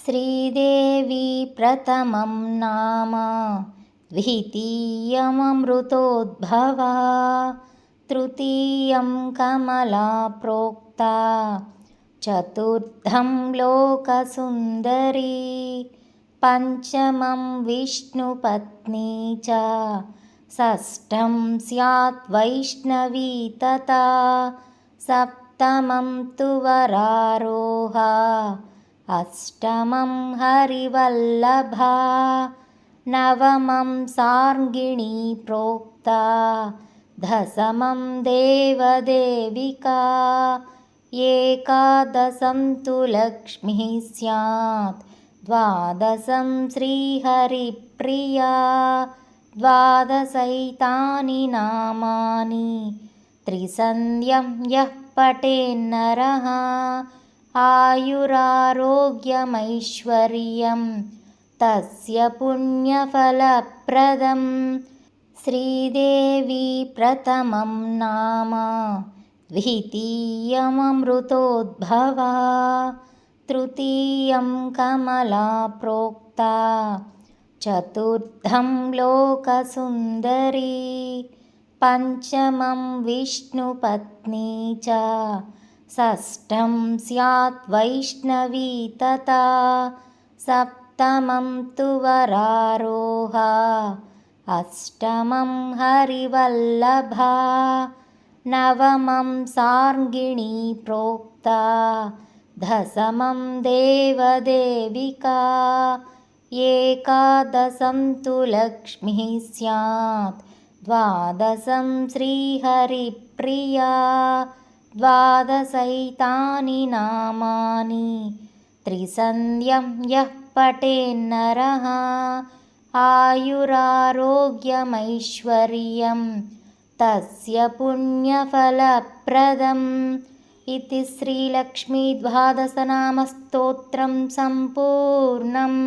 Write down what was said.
श्रीदेवी प्रथमं नाम द्वितीयममृतोद्भवा तृतीयं कमला प्रोक्ता चतुर्थं लोकसुन्दरी पञ्चमं विष्णुपत्नी च षष्ठं स्यात् वैष्णवी तथा सप्तमं तु वरारोहा अष्टमं हरिवल्लभा नवमं सार्ङ्गिणी प्रोक्ता दशमं देवदेविका एकादशं तु लक्ष्मीः स्यात् द्वादशं श्रीहरिप्रिया द्वादशैतानि नामानि त्रिसन्ध्यं यः पठेन्नरः आयुरारोग्यमैश्वर्यं तस्य पुण्यफलप्रदम् श्रीदेवी प्रथमं नाम द्वितीयममृतोद्भवा तृतीयं कमला प्रोक्ता चतुर्थं लोकसुन्दरी पञ्चमं विष्णुपत्नी च षष्ठं स्यात् वैष्णवी तथा सप्तमं तु वरारोहा अष्टमं हरिवल्लभा नवमं सार्ङ्गिणी प्रोक्ता दशमं देवदेविका एकादशं तु लक्ष्मीः स्यात् द्वादशं श्रीहरिप्रिया द्वादशैतानि नामानि त्रिसन्ध्यं यः पठेन्नरः आयुरारोग्यमैश्वर्यं तस्य पुण्यफलप्रदम् इति श्रीलक्ष्मीद्वादशनामस्तोत्रं सम्पूर्णम्।